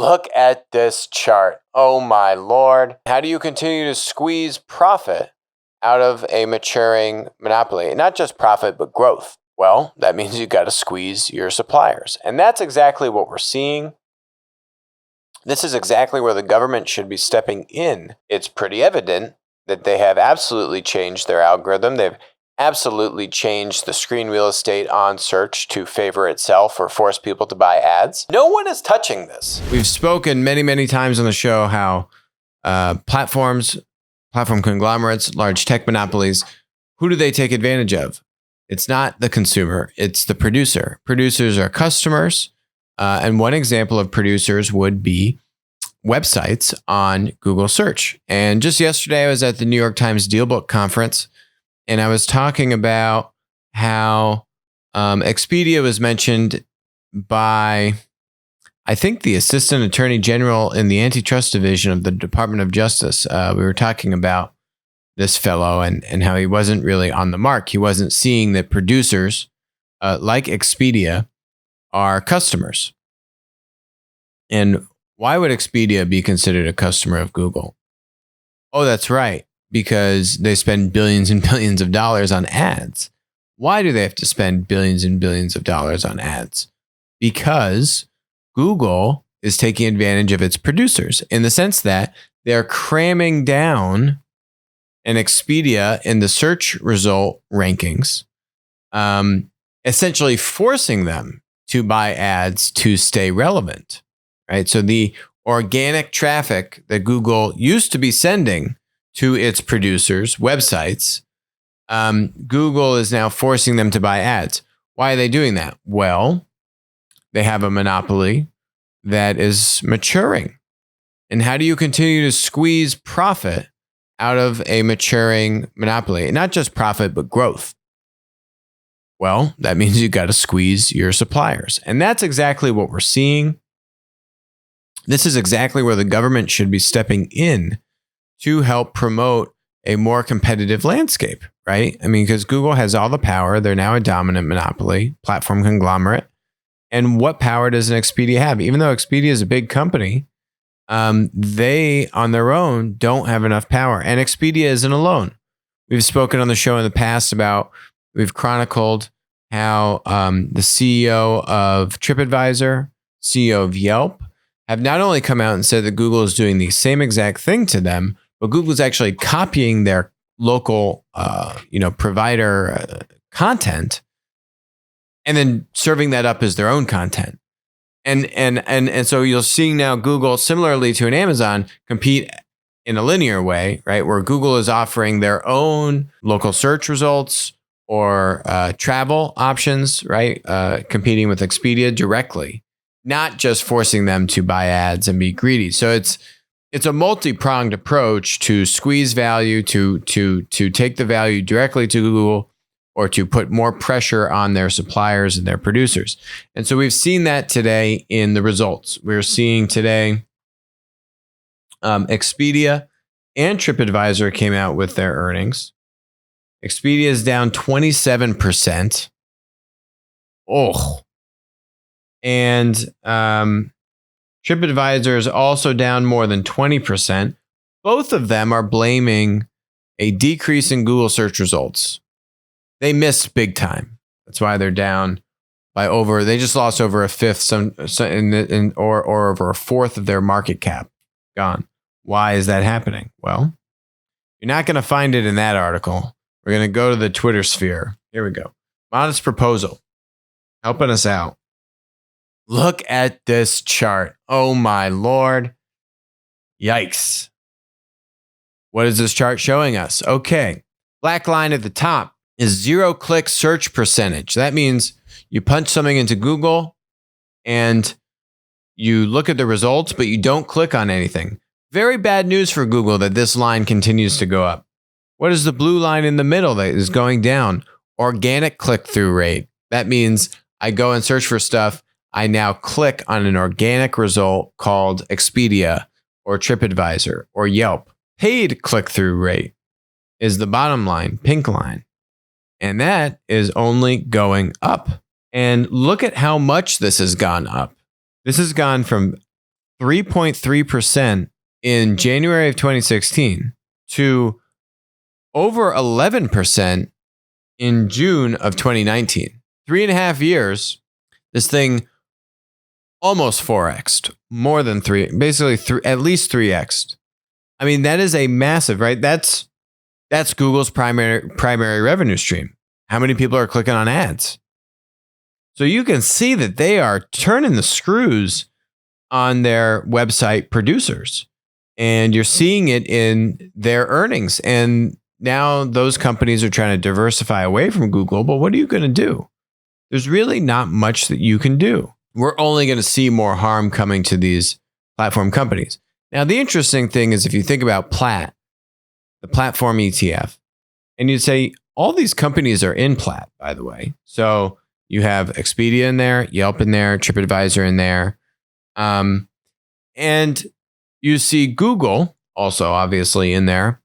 Look at this chart. Oh my Lord. How do you continue to squeeze profit out of a maturing monopoly? Not just profit, but growth. Well, that means you've got to squeeze your suppliers. And that's exactly what we're seeing. This is exactly where the government should be stepping in. It's pretty evident that they have absolutely changed their algorithm. They've absolutely changed the screen real estate on search to favor itself or force people to buy ads. No one is touching this. We've spoken many, many times on the show how platform conglomerates, large tech monopolies, who do they take advantage of? It's not the consumer, it's the producer. Producers are customers. And one example of producers would be websites on Google search. And just yesterday, I was at the New York Times DealBook conference, and I was talking about how Expedia was mentioned by, I think, the Assistant Attorney General in the Antitrust Division of the Department of Justice. We were talking about this fellow and how he wasn't really on the mark. He wasn't seeing that producers like Expedia are customers. And why would Expedia be considered a customer of Google? Oh, that's right. Because they spend billions and billions of dollars on ads. Why do they have to spend billions and billions of dollars on ads? Because Google is taking advantage of its producers in the sense that they're cramming down an Expedia in the search result rankings, essentially forcing them to buy ads to stay relevant, right? So the organic traffic that Google used to be sending to its producers' websites, Google is now forcing them to buy ads. Why are they doing that? Well, they have a monopoly that is maturing. And how do you continue to squeeze profit out of a maturing monopoly? Not just profit, but growth. Well, that means you've got to squeeze your suppliers. And that's exactly what we're seeing. This is exactly where the government should be stepping in to help promote a more competitive landscape, right? I mean, because Google has all the power. They're now a dominant monopoly, platform conglomerate. And what power does an Expedia have? Even though Expedia is a big company, they on their own don't have enough power. And Expedia isn't alone. We've spoken on the show in the past about, we've chronicled how the CEO of Trip Advisor, CEO of Yelp, have not only come out and said that Google is doing the same exact thing to them, but Google's actually copying their local, provider content, and then serving that up as their own content. And so you're seeing now Google, similarly to an Amazon, compete in a linear way, right? Where Google is offering their own local search results or travel options, right? Competing with Expedia directly, not just forcing them to buy ads and be greedy. So it's a multi-pronged approach to squeeze value, to take the value directly to Google, or to put more pressure on their suppliers and their producers. And so we've seen that today in the results. We're seeing today Expedia and Trip Advisor came out with their earnings. Expedia is down 27%. Oh. And Trip Advisor is also down more than 20%. Both of them are blaming a decrease in Google search results. They missed big time. That's why they're down by they just lost over a fifth, or over a fourth of their market cap. Gone. Why is that happening? Well, you're not going to find it in that article. We're going to go to the Twitter sphere. Here we go. Modest proposal. Helping us out. Look at this chart. Oh my Lord. Yikes. What is this chart showing us? Okay. Black line at the top is zero-click search percentage. That means you punch something into Google and you look at the results, but you don't click on anything. Very bad news for Google that this line continues to go up. What is the blue line in the middle that is going down? Organic click-through rate. That means I go and search for stuff. I now click on an organic result called Expedia or TripAdvisor or Yelp. Paid click-through rate is the bottom line, pink line. And that is only going up. And look at how much this has gone up. This has gone from 3.3% in January of 2016 to over 11% in June of 2019. 3.5 years, this thing almost 4x'd, more than basically at least 3x'd. I mean, that is a massive, right? That's Google's primary revenue stream. How many people are clicking on ads? So you can see that they are turning the screws on their website producers, and you're seeing it in their earnings. And now those companies are trying to diversify away from Google, but what are you going to do? There's really not much that you can do. We're only going to see more harm coming to these platform companies. Now, the interesting thing is if you think about Plaid, the platform ETF, and you'd say all these companies are in Plaid, by the way. So you have Expedia in there, Yelp in there, Trip Advisor in there. And you see Google also obviously in there,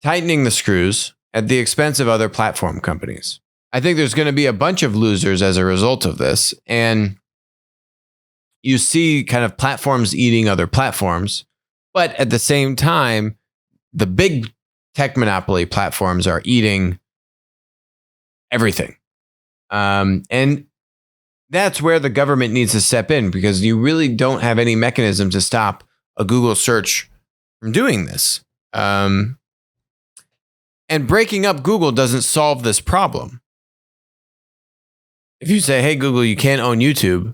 tightening the screws at the expense of other platform companies. I think there's going to be a bunch of losers as a result of this. And you see kind of platforms eating other platforms. But at the same time, the big tech monopoly platforms are eating everything. And that's where the government needs to step in, because you really don't have any mechanism to stop a Google search from doing this. And breaking up Google doesn't solve this problem. If you say, hey, Google, you can't own YouTube,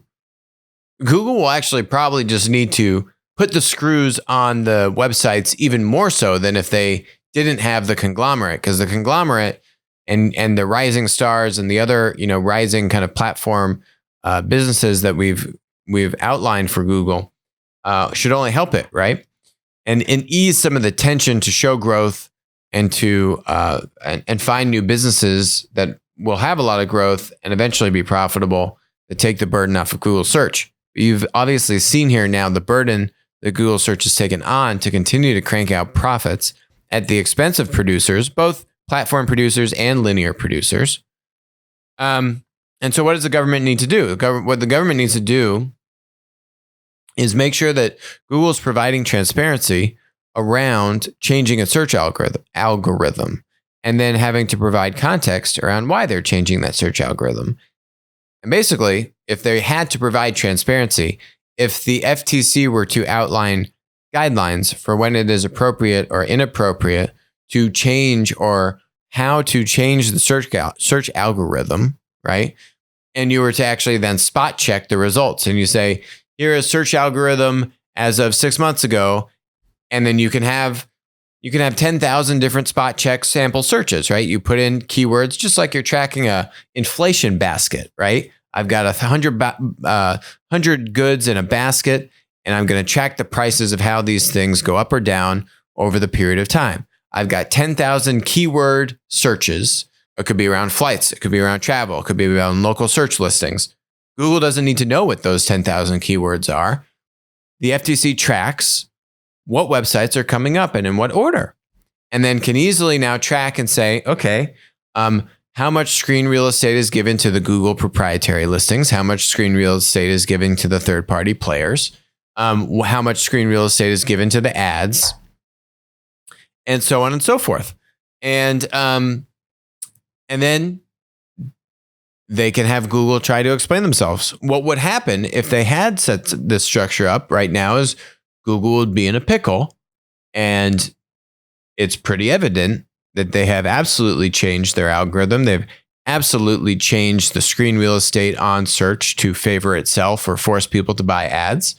Google will actually probably just need to put the screws on the websites even more so than if they didn't have the conglomerate, because the conglomerate and the rising stars and the other, rising kind of platform businesses that we've outlined for Google should only help it, right? And ease some of the tension to show growth and to and find new businesses that will have a lot of growth and eventually be profitable, to take the burden off of Google search. You've obviously seen here now the burden that Google search has taken on to continue to crank out profits at the expense of producers, both platform producers and linear producers. And so what does the government need to do? What the government needs to do is make sure that Google is providing transparency around changing a search algorithm, and then having to provide context around why they're changing that search algorithm. And basically, if they had to provide transparency, if the FTC were to outline guidelines for when it is appropriate or inappropriate to change, or how to change the search algorithm, right? And you were to actually then spot check the results, and you say, here is search algorithm as of 6 months ago, and then you can have 10,000 different spot check sample searches, right? You put in keywords just like you're tracking a inflation basket, right? I've got 100 goods in a basket, and I'm going to track the prices of how these things go up or down over the period of time. I've got 10,000 keyword searches. It could be around flights. It could be around travel. It could be around local search listings. Google doesn't need to know what those 10,000 keywords are. The FTC tracks what websites are coming up and in what order, and then can easily now track and say, okay, how much screen real estate is given to the Google proprietary listings? How much screen real estate is given to the third-party players? How much screen real estate is given to the ads? And so on and so forth. And then they can have Google try to explain themselves. What would happen if they had set this structure up right now is Google would be in a pickle, and it's pretty evident that they have absolutely changed their algorithm. They've absolutely changed the screen real estate on search to favor itself or force people to buy ads.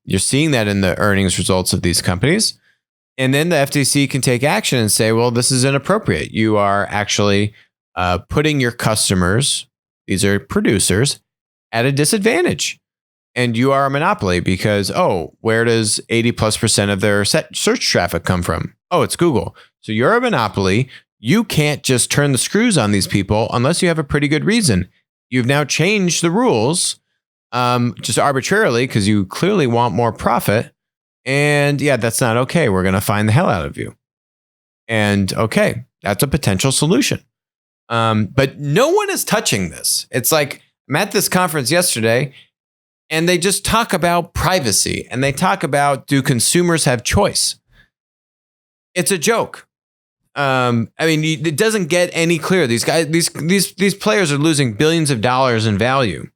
You're seeing that in the earnings results of these companies. And then the FTC can take action and say, well, this is inappropriate. You are actually putting your customers, these are producers, at a disadvantage. And you are a monopoly because, where does 80+% of their search traffic come from? Oh, it's Google. So you're a monopoly. You can't just turn the screws on these people unless you have a pretty good reason. You've now changed the rules just arbitrarily because you clearly want more profit. And yeah, that's not okay. We're going to fine the hell out of you. And okay, that's a potential solution. But no one is touching this. It's like I'm at this conference yesterday, And they just talk about privacy, and they talk about, do consumers have choice? It's a joke. It doesn't get any clearer. These guys, these players are losing billions of dollars in value.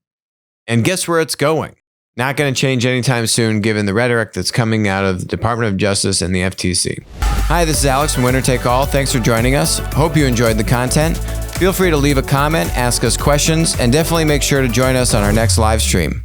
And guess where it's going? Not going to change anytime soon, given the rhetoric that's coming out of the Department of Justice and the FTC. Hi, this is Alex from Winner Take All. Thanks for joining us. Hope you enjoyed the content. Feel free to leave a comment, ask us questions, and definitely make sure to join us on our next live stream.